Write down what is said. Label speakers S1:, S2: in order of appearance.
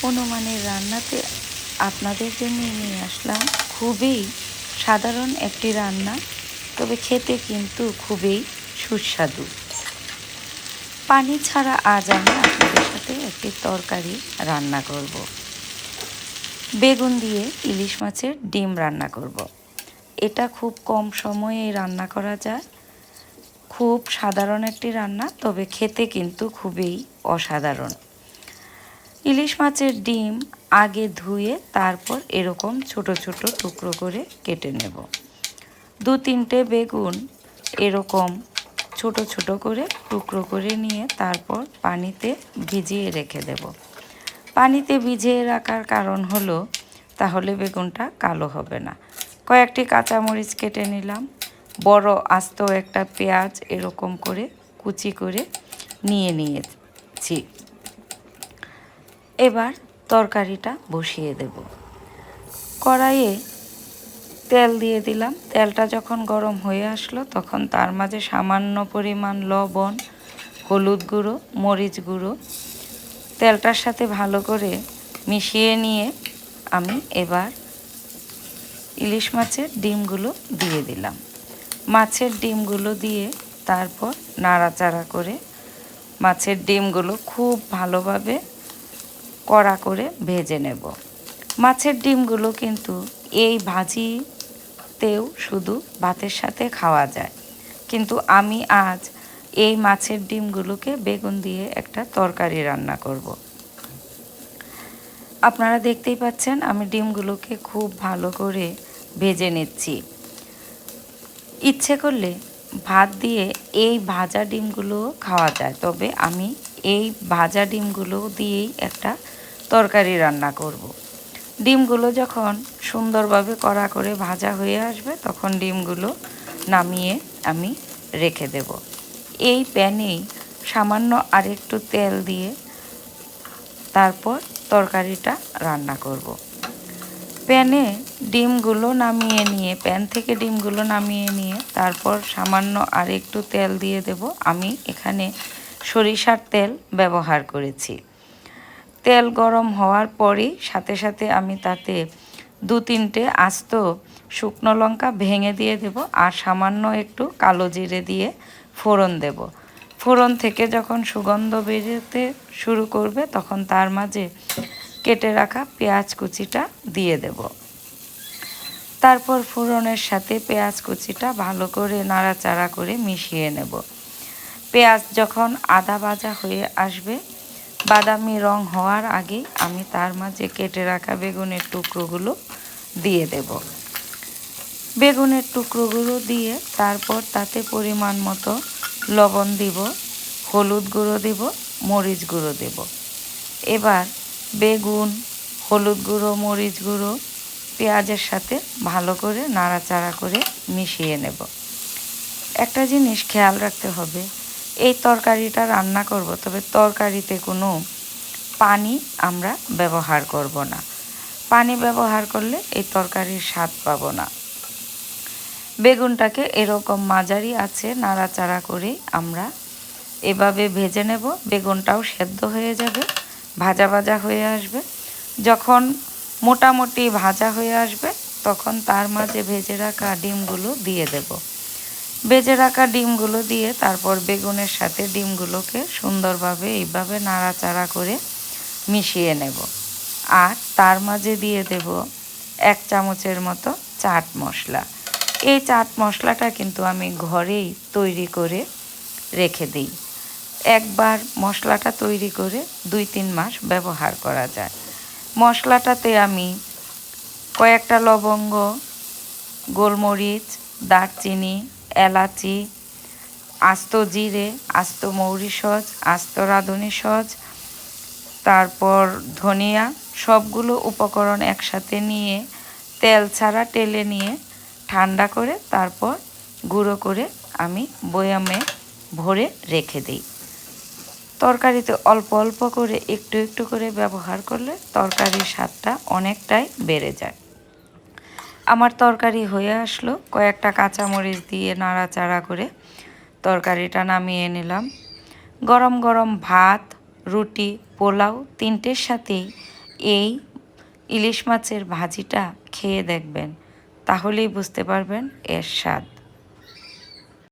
S1: অনুমানের রান্নাতে আপনাদের জন্য নিয়ে আসলাম খুবই সাধারণ একটি রান্না, তবে খেতে কিন্তু খুবই সুস্বাদু। পানি ছাড়া আজ আমি আপনাদের সাথে একটি তরকারি রান্না করব। বেগুন দিয়ে ইলিশ মাছের ডিম রান্না করব। এটা খুব কম সময়ে রান্না করা যায়। খুব সাধারণ একটি রান্না, তবে খেতে কিন্তু খুবই অসাধারণ। ইলিশ মাছের ডিম আগে ধুয়ে তারপর এরকম ছোট ছোট টুকরো করে কেটে নেব। 2-3টে বেগুন এরকম ছোট ছোট করে টুকরো করে নিয়ে তারপর পানিতে ভিজিয়ে রেখে দেব। পানিতে ভিজিয়ে রাখার কারণ হলো তাহলে বেগুনটা কালো হবে না। কয়েকটি কাঁচামরিচ কেটে নিলাম। বড় আস্ত একটা পেঁয়াজ এরকম করে কুচি করে নিয়েছি। এবার তরকারিটা বসিয়ে দেব। কড়াইয়ে তেল দিয়ে দিলাম। তেলটা যখন গরম হয়ে আসলো তখন তার মাঝে সামান্য পরিমাণ লবণ, হলুদ গুঁড়ো, মরিচ গুঁড়ো তেলটার সাথে ভালো করে মিশিয়ে নিয়ে আমি এবার ইলিশ মাছের ডিমগুলো দিয়ে দিলাম। মাছের ডিমগুলো দিয়ে তারপর নাড়াচাড়া করে মাছের ডিমগুলো খুব ভালোভাবে কড়া করে ভেজে নেব। মাছের ডিমগুলো কিন্তু এই ভাজিতেও শুধু ভাতের সাথে খাওয়া যায়, কিন্তু আমি আজ এই মাছের ডিমগুলোকে বেগুন দিয়ে একটা তরকারি রান্না করব। আপনারা দেখতেই পাচ্ছেন আমি ডিমগুলোকে খুব ভালো করে ভেজে নিচ্ছি। ইচ্ছে করলে ভাত দিয়ে এই ভাজা ডিমগুলো খাওয়া যায়, তবে আমি এই ভাজা ডিমগুলো দিয়েই একটা তরকারি রান্না করব। ডিমগুলো যখন সুন্দরভাবে কড়া করে ভাজা হয়ে আসবে তখন ডিমগুলো নামিয়ে আমি রেখে দেব। এই প্যানেই সামান্য আরেকটু তেল দিয়ে তারপর তরকারিটা রান্না করব। প্যানে ডিমগুলো নামিয়ে নিয়ে প্যান থেকে ডিমগুলো নামিয়ে নিয়ে তারপর সামান্য আরেকটু তেল দিয়ে দেব। আমি এখানে সরিষার তেল ব্যবহার করেছি। তেল গরম হওয়ার পরই সাথে সাথে আমি তাতে 2-3টে আস্ত শুকনো লঙ্কা ভেঙে দিয়ে দেব আর সামান্য একটু কালো জিরে দিয়ে ফোড়ন দেব। ফোড়ন থেকে যখন সুগন্ধ বেরোতে শুরু করবে তখন তার মাঝে কেটে রাখা পেঁয়াজ কুচিটা দিয়ে দেব। তারপর ফোড়নের সাথে পেঁয়াজ কুচিটা ভালো করে নাড়াচাড়া করে মিশিয়ে নেব। পেঁয়াজ যখন আদা ভাজা হয়ে আসবে, বাদামি রং হওয়ার আগে আমি তার মাঝে কেটে রাখা বেগুনের টুকরোগুলো দিয়ে দেব। বেগুনের টুকরোগুলো দিয়ে তারপর তাতে পরিমাণ মতো লবণ দিব, হলুদ গুঁড়ো দেব, মরিচ গুঁড়ো দেব। এবার বেগুন, হলুদ গুঁড়ো, মরিচ গুঁড়ো পেঁয়াজের সাথে ভালো করে নাড়াচাড়া করে মিশিয়ে নেব। একটা জিনিস খেয়াল রাখতে হবে, এই তরকারিটা রান্না করব, তবে তরকারিতে কোনো পানি আমরা ব্যবহার করব না। পানি ব্যবহার করলে এই তরকারির স্বাদ পাবো না। বেগুনটাকে এরকম মাঝারি আছে নাড়াচাড়া করে আমরা এভাবে ভেজে নেব। বেগুনটাও সেদ্ধ হয়ে যাবে, ভাজা ভাজা হয়ে আসবে। যখন মোটামুটি ভাজা হয়ে আসবে তখন তার মাঝে ভেজে রাখা ডিমগুলো দিয়ে দেব। ভেজে রাখা ডিমগুলো দিয়ে তারপর বেগুনের সাথে ডিমগুলোকে সুন্দরভাবে এইভাবে নাড়াচাড়া করে মিশিয়ে নেব। আর তার মাঝে দিয়ে দেব 1 চামচের মতো চাট মশলা। এই চাট মশলাটা কিন্তু আমি ঘরেই তৈরি করে রেখে দিই। একবার মশলাটা তৈরি করে 2-3 মাস ব্যবহার করা যায়। মশলাটাতে আমি কয়েকটা লবঙ্গ, গোলমরিচ, দারচিনি, এলাচি, আস্ত জিরে, আস্ত মৌরি সজ, আস্ত রাঁধুনি সজ, তারপর ধনিয়া, সবগুলো উপকরণ একসাথে নিয়ে তেল ছাড়া টেলে নিয়ে ঠান্ডা করে তারপর গুঁড়ো করে আমি বয়ামে ভরে রেখে দিই। তরকারিতে অল্প অল্প করে একটু একটু করে ব্যবহার করলে তরকারির স্বাদটা অনেকটাই বেড়ে যায়। আমার তরকারি হয়ে আসলো, কয়েকটা কাঁচামরিচ দিয়ে নাড়াচাড়া করে তরকারিটা নামিয়ে নিলাম। গরম গরম ভাত, রুটি, পোলাও 3টের সাথেই এই ইলিশ মাছের ভাজিটা খেয়ে দেখবেন, তাহলেই বুঝতে পারবেন এর স্বাদ।